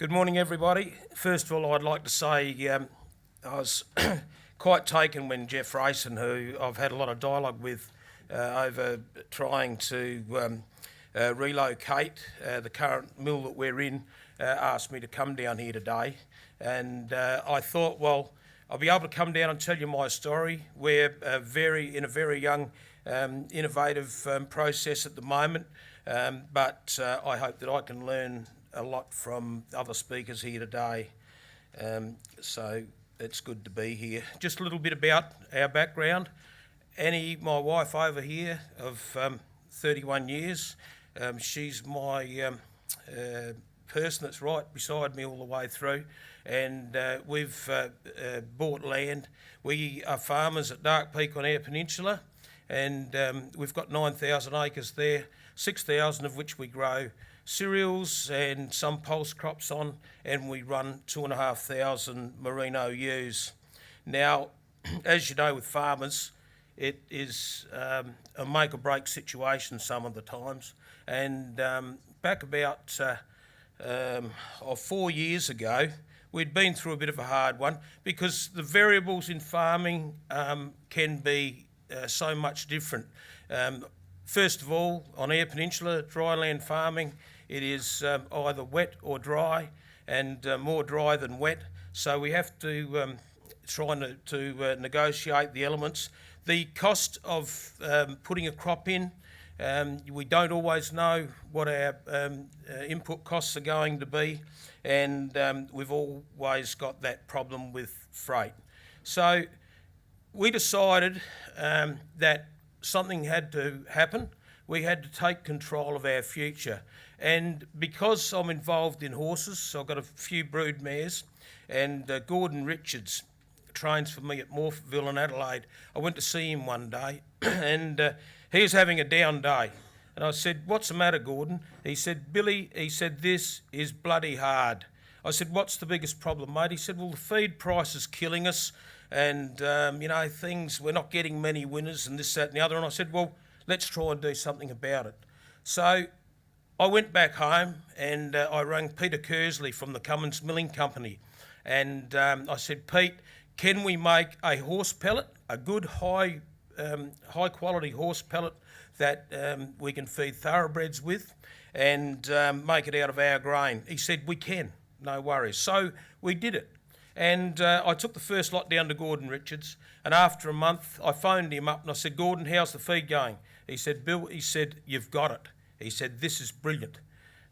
Good morning, everybody. First of all, I'd like to say I was quite taken when Jeff Rayson, who I've had a lot of dialogue with over trying to relocate the current mill that we're in, asked me to come down here today. And I thought, well, I'll be able to come down and tell you my story. We're in a very young, innovative process at the moment, but I hope that I can learn a lot from other speakers here today. So it's good to be here. Just a little bit about our background. Annie, my wife over here of 31 years, she's my person that's right beside me all the way through, and we've bought land. We are farmers at Dark Peak on Eyre Peninsula, and we've got 9,000 acres there, 6,000 of which we grow cereals and some pulse crops on, and we run 2,500 merino ewes. Now, as you know, with farmers, it is a make or break situation some of the times, and back about 4 years ago, we'd been through a bit of a hard one because the variables in farming can be so much different. First of all, on Eyre Peninsula, dryland farming, it is either wet or dry, and more dry than wet. So we have to try to negotiate the elements. The cost of putting a crop in, we don't always know what our input costs are going to be, and we've always got that problem with freight. So we decided that something had to happen. We had to take control of our future. And because I'm involved in horses, so I've got a few brood mares, and Gordon Richards trains for me at Morpheville in Adelaide. I went to see him one day and he was having a down day. And I said, "What's the matter, Gordon?" He said, "Billy," he said, "this is bloody hard." I said, "What's the biggest problem, mate?" He said, "Well, the feed price is killing us, and we're not getting many winners and this, that and the other." And I said, "Well, let's try and do something about it." So I went back home and I rang Peter Kersley from the Cummins Milling Company, and I said, "Pete, can we make a horse pellet, a good high quality horse pellet that we can feed thoroughbreds with and make it out of our grain?" He said, "We can, no worries." So we did it. And I took the first lot down to Gordon Richards, and after a month I phoned him up and I said, "Gordon, how's the feed going?" He said, "Bill," he said, "you've got it." He said, "This is brilliant."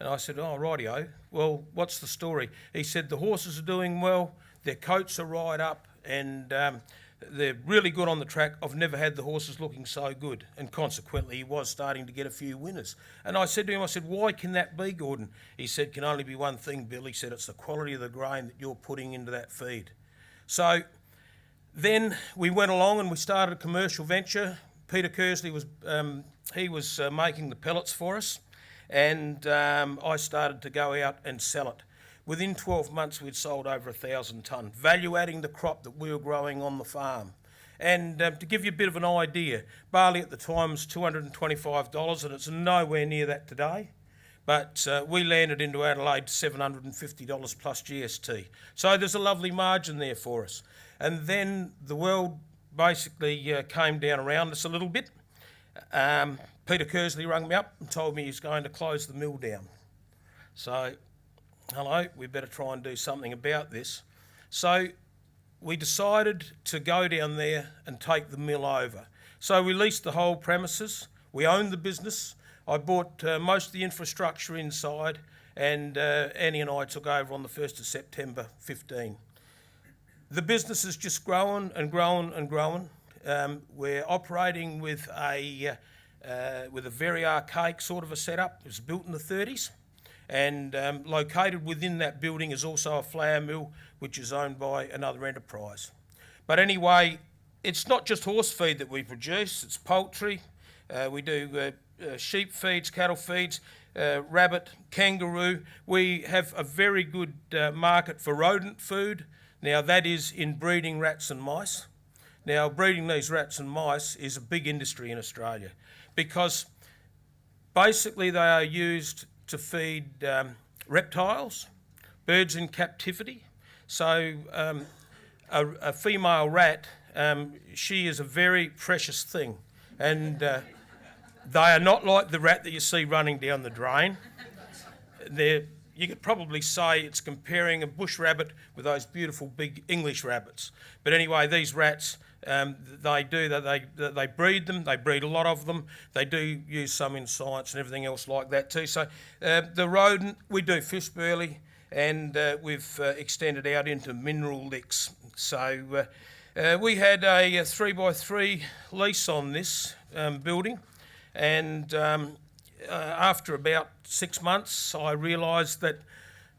And I said, "Oh, rightio. Well, what's the story?" He said, "The horses are doing well, their coats are right up, and they're really good on the track. I've never had the horses looking so good." And consequently, he was starting to get a few winners. And I said to him, "Why can that be, Gordon?" He said, "Can only be one thing, Bill." He said, "It's the quality of the grain that you're putting into that feed." So then we went along and we started a commercial venture. Peter Kersley was making the pellets for us, and I started to go out and sell it. Within 12 months, we'd sold over 1,000 tonne, value-adding the crop that we were growing on the farm. And to give you a bit of an idea, barley at the time was $225, and it's nowhere near that today. But we landed into Adelaide $750 plus GST. So there's a lovely margin there for us. And then the world basically came down around us a little bit. Peter Kersley rang me up and told me he's going to close the mill down. So, hello, we better try and do something about this. So we decided to go down there and take the mill over. So we leased the whole premises. We owned the business. I bought most of the infrastructure inside, and Annie and I took over on the 1st of September 15. The business is just growing and growing and growing. We're operating with a very archaic sort of a setup. It was built in the 30s, and located within that building is also a flour mill, which is owned by another enterprise. But anyway, it's not just horse feed that we produce, it's poultry. We do sheep feeds, cattle feeds, rabbit, kangaroo. We have a very good market for rodent food. Now that is in breeding rats and mice. Now breeding these rats and mice is a big industry in Australia because basically they are used to feed reptiles, birds in captivity. So a female rat, she is a very precious thing, and they are not like the rat that you see running down the drain. You could probably say it's comparing a bush rabbit with those beautiful big English rabbits. But anyway, these rats, they breed them. They breed a lot of them. They do use some in science and everything else like that too. So the rodent, we do fish burley, and we've extended out into mineral licks. So we had a 3x3 lease on this building, and after about 6 months, I realised that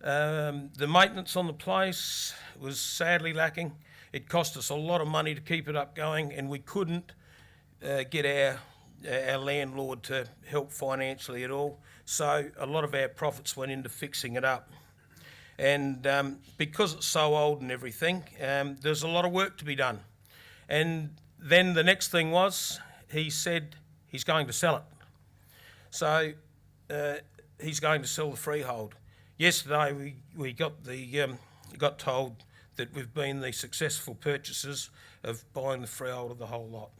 the maintenance on the place was sadly lacking. It cost us a lot of money to keep it up going, and we couldn't get our landlord to help financially at all. So a lot of our profits went into fixing it up. And because it's so old and everything, there's a lot of work to be done. And then the next thing was, he said he's going to sell it. So he's going to sell the freehold. Yesterday we got told that we've been the successful purchasers of buying the freehold of the whole lot.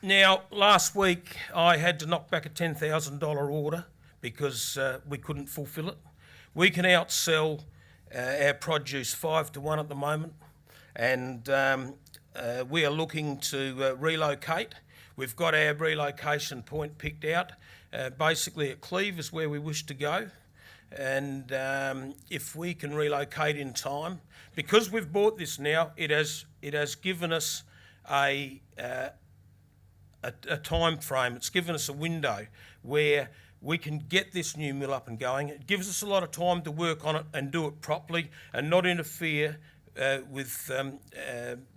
Now, last week I had to knock back a $10,000 order because we couldn't fulfil it. We can outsell our produce 5-1 at the moment, and we are looking to relocate. We've got our relocation point picked out. Basically at Cleve is where we wish to go, and if we can relocate in time, because we've bought this now, it has given us a time frame. It's given us a window where we can get this new mill up and going. It gives us a lot of time to work on it and do it properly and not interfere with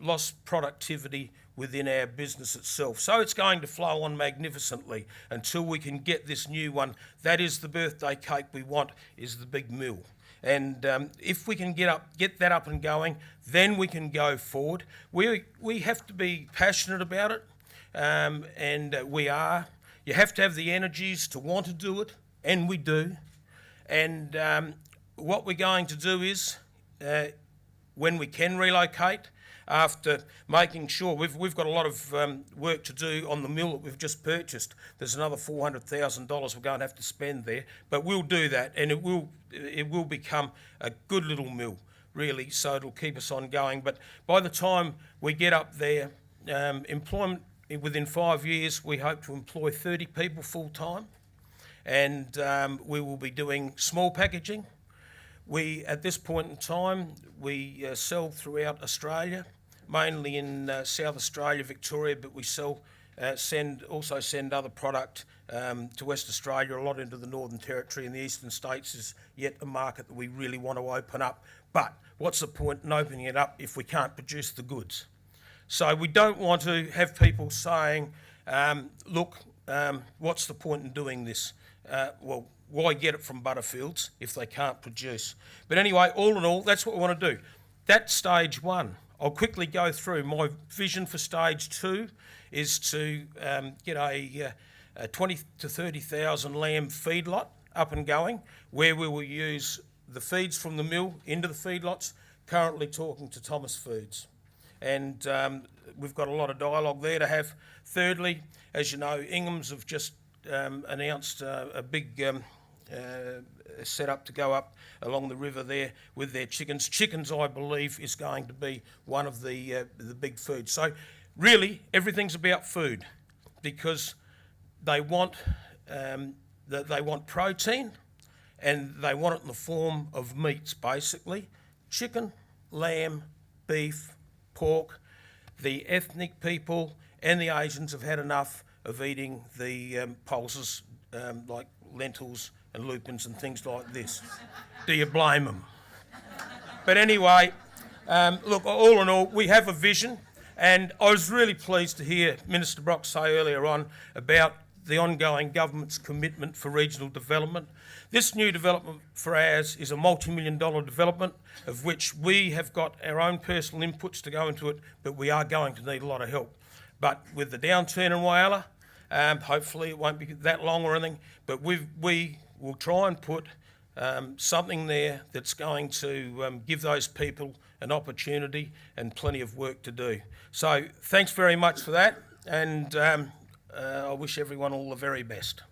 lost productivity within our business itself. So it's going to flow on magnificently until we can get this new one. That is the birthday cake we want, is the big mill. And if we can get that up and going, then we can go forward. We have to be passionate about it, and we are. You have to have the energies to want to do it, and we do. And what we're going to do is, when we can relocate, after making sure we've got a lot of work to do on the mill that we've just purchased. There's another $400,000 we're going to have to spend there, but we'll do that, and it will become a good little mill, really. So it'll keep us on going. But by the time we get up there, employment within 5 years, we hope to employ 30 people full time, and we will be doing small packaging. At this point in time, we sell throughout Australia, mainly in South Australia, Victoria, but we also send other product to West Australia, a lot into the Northern Territory, and the Eastern States is yet a market that we really want to open up. But what's the point in opening it up if we can't produce the goods? So we don't want to have people saying, look, what's the point in doing this? Well, why get it from Butterfields if they can't produce? But anyway, all in all, that's what we want to do. That's stage one. I'll quickly go through. My vision for stage two is to get a 20 to 30,000 lamb feedlot up and going, where we will use the feeds from the mill into the feedlots, currently talking to Thomas Foods. And we've got a lot of dialogue there to have. Thirdly, as you know, Ingham's have just announced a big set up to go up along the river there with their chickens. Chickens, I believe, is going to be one of the big foods. So really, everything's about food, because they want protein, and they want it in the form of meats, basically. Chicken, lamb, beef, pork. The ethnic people and the Asians have had enough of eating the pulses like lentils and lupins and things like this. Do you blame them? But anyway, look, all in all, we have a vision, and I was really pleased to hear Minister Brock say earlier on about the ongoing government's commitment for regional development. This new development for ours is a multi-million-dollar development, of which we have got our own personal inputs to go into it, but we are going to need a lot of help. But with the downturn in Whyalla, Hopefully it won't be that long or anything, but we will try and put something there that's going to give those people an opportunity and plenty of work to do. So thanks very much for that, and I wish everyone all the very best.